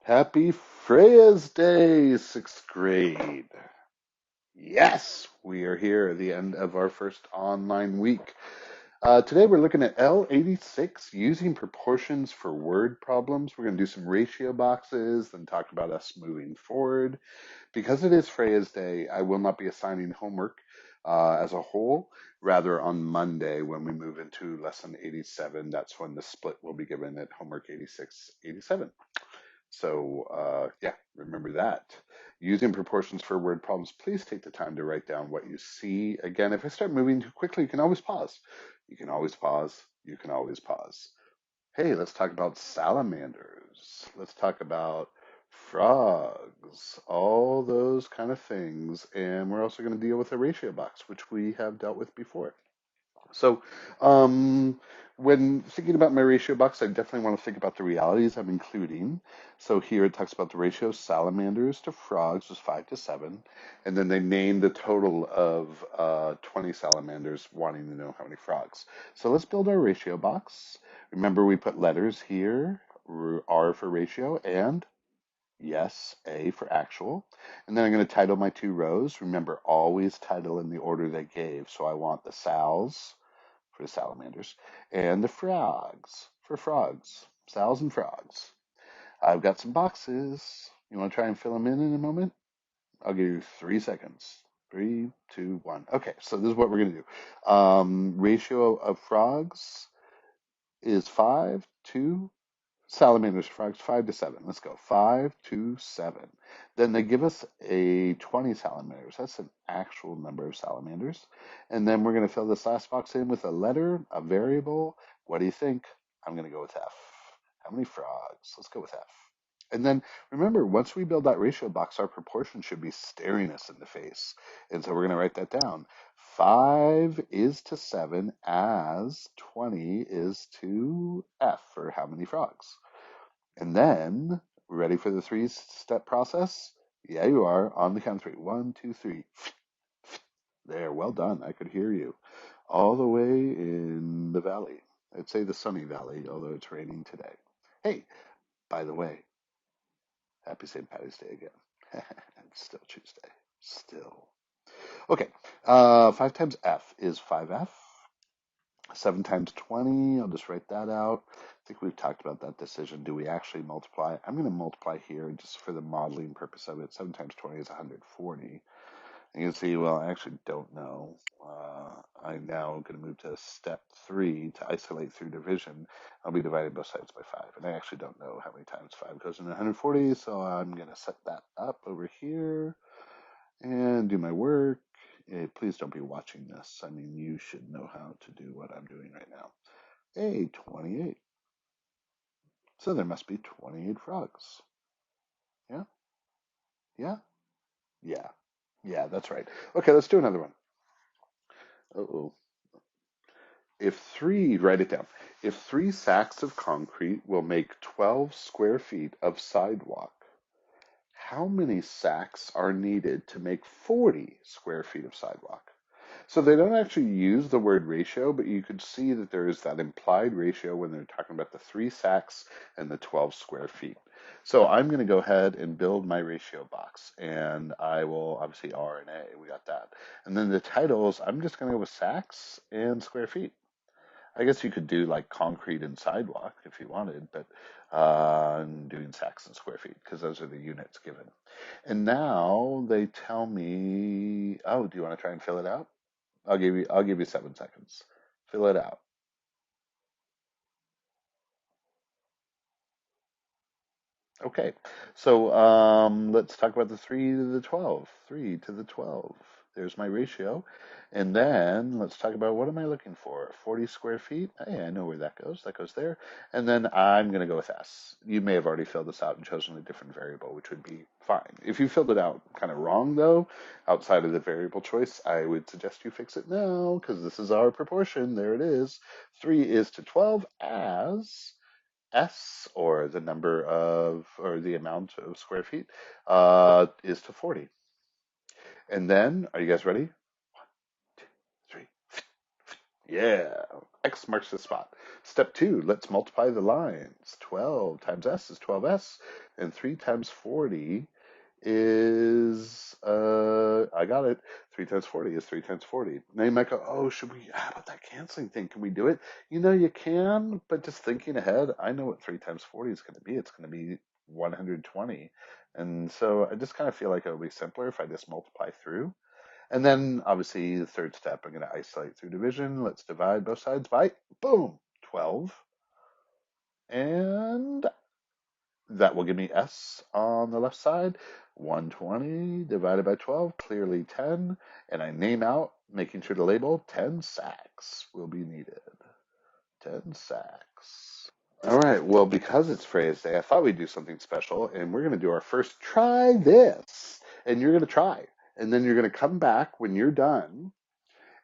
Happy Freya's Day, sixth grade. Yes, we are here at the end of our first online week. Today we're looking at L86 using proportions for word problems. We're going to do some ratio boxes, then talk about us moving forward. Because it is Freya's Day, I will not be assigning homework as a whole. Rather, on Monday, when we move into lesson 87, that's when the split will be given at homework 86, 87. So, yeah, remember that. Using proportions for word problems, please take the time to write down what you see. Again, if I start moving too quickly, you can always pause. You can always pause. You can always pause. Hey, let's talk about salamanders. Let's talk about frogs, all those kind of things. And we're also going to deal with a ratio box, which we have dealt with before. So, when thinking about my ratio box, I definitely want to think about the realities I'm including. So here it talks about the ratio of salamanders to frogs was 5 to 7, and then they named a total of 20 salamanders, wanting to know how many frogs. So let's build our ratio box. Remember, we put letters here, R for ratio, and yes, A for actual. And then I'm going to title my two rows. Remember, always title in the order they gave. So I want the sals for the salamanders, and the frogs for frogs, sals and frogs. I've got some boxes. You want to try and fill them in a moment? I'll give you 3 seconds. Three, two, one. Okay, so this is what we're going to do. Ratio of frogs is 5 to salamanders, frogs, 5 to 7. Let's go. 5 to 7. Then they give us a 20 salamanders. That's an actual number of salamanders. And then we're going to fill this last box in with a letter, a variable. What do you think? I'm going to go with F. How many frogs? Let's go with F. And then remember, once we build that ratio box, our proportion should be staring us in the face. And so we're going to write that down. 5 is to 7 as 20 is to F, for how many frogs. And then, ready for the three-step process? Yeah, you are. On the count of three. One, two, three. There, well done. I could hear you. All the way in the valley. I'd say the sunny valley, although it's raining today. Hey, by the way, happy St. Patty's Day again. It's still Tuesday. Still. Okay, 5 times F is 5F. 7 times 20, I'll just write that out. I think we've talked about that decision. Do we actually multiply? I'm going to multiply here just for the modeling purpose of it. 7 times 20 is 140. And you can see, well, I actually don't know. I'm now going to move to step 3 to isolate through division. I'll be dividing both sides by 5. And I actually don't know how many times 5 goes into 140, so I'm going to set that up over here and do my work. Please don't be watching this. I mean, you should know how to do what I'm doing right now. Hey, 28. So there must be 28 frogs. Yeah? Yeah? Yeah. Yeah, that's right. Okay, let's do another one. Uh-oh. Write it down. If 3 sacks of concrete will make 12 square feet of sidewalk, how many sacks are needed to make 40 square feet of sidewalk? So they don't actually use the word ratio, but you could see that there is that implied ratio when they're talking about the 3 sacks and the 12 square feet. So I'm going to go ahead and build my ratio box, and I will obviously R and A. We got that. And then the titles, I'm just going to go with sacks and square feet. I guess you could do like concrete and sidewalk if you wanted, but I'm doing sacks and square feet because those are the units given. And now they tell me, oh, do you want to try and fill it out? I'll give you 7 seconds. Fill it out. Okay. So let's talk about the 3 to the 12. 3 to the 12. There's my ratio. And then let's talk about what am I looking for? 40 square feet. Hey, I know where that goes. That goes there. And then I'm going to go with S. You may have already filled this out and chosen a different variable, which would be fine. If you filled it out kind of wrong, though, outside of the variable choice, I would suggest you fix it now because this is our proportion. There it is. 3 is to 12 as S, or the number of, or the amount of square feet, is to 40. And then, are you guys ready? 1, 2, 3. Yeah. X marks the spot. Step 2, let's multiply the lines. 12 times s is 12s, and 3 times 40 is, I got it. 3 times 40 is 3 times 40. Now you might go, oh, should we, how about that canceling thing? Can we do it? You know, you can, but just thinking ahead, I know what 3 times 40 is going to be. It's going to be 120. And so I just kind of feel like it'll be simpler if I just multiply through. And then obviously the third step, I'm going to isolate through division. Let's divide both sides by, boom, 12. And that will give me S on the left side. 120 divided by 12, clearly 10. And I name out, making sure to label 10 sacks will be needed. 10 sacks. All right, well, because it's phrase day, I thought we'd do something special, and we're going to do our first try this. And you're going to try. And then you're going to come back when you're done,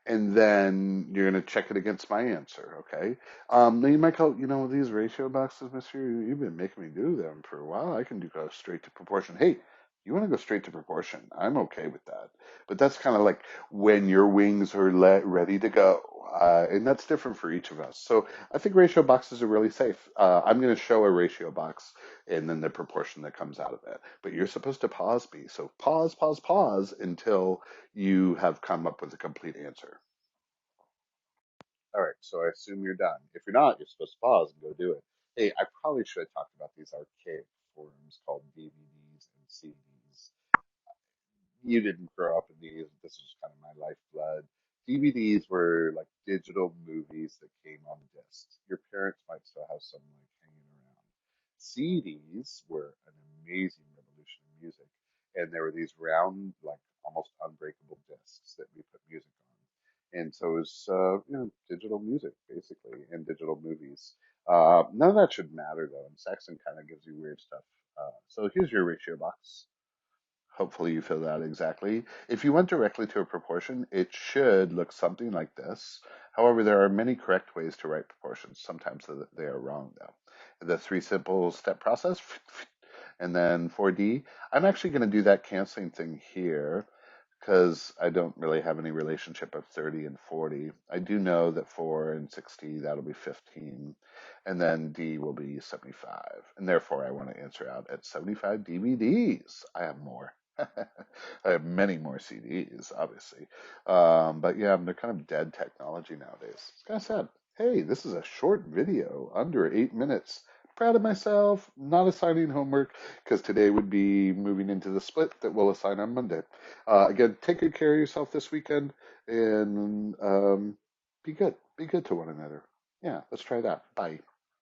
and then you're going to check it against my answer, okay? Now you might go, these ratio boxes, Mister, you've been making me do them for a while. I can go straight to proportion. Hey, you want to go straight to proportion? I'm okay with that. But that's kind of like when your wings are ready to go. And that's different for each of us. So I think ratio boxes are really safe. I'm going to show a ratio box and then the proportion that comes out of it. But you're supposed to pause me. So pause, pause, pause until you have come up with a complete answer. All right, so I assume you're done. If you're not, you're supposed to pause and go do it. Hey, I probably should have talked about these archaic forums called DVDs and CDs. You didn't grow up in these. This is kind of my lifeblood. DVDs were like digital movies that came on discs. Your parents might still have some like hanging around. CDs were an amazing revolution in music, and there were these round, like almost unbreakable discs that we put music on. And so it was, digital music basically, and digital movies. None of that should matter though, and Saxon kind of gives you weird stuff. So here's your ratio box. Hopefully you fill that exactly. If you went directly to a proportion, it should look something like this. However, there are many correct ways to write proportions. Sometimes they are wrong, though. The three simple step process, and then 4D. I'm actually going to do that canceling thing here because I don't really have any relationship of 30 and 40. I do know that 4 and 60, that'll be 15. And then D will be 75. And therefore, I want to answer out at 75 DVDs. I have more. I have many more CDs, obviously. But yeah, they're kind of dead technology nowadays. It's kind of sad. Hey, this is a short video, under 8 minutes. Proud of myself, not assigning homework, because today would be moving into the split that we'll assign on Monday. Again, take good care of yourself this weekend and be good. Be good to one another. Yeah, let's try that. Bye.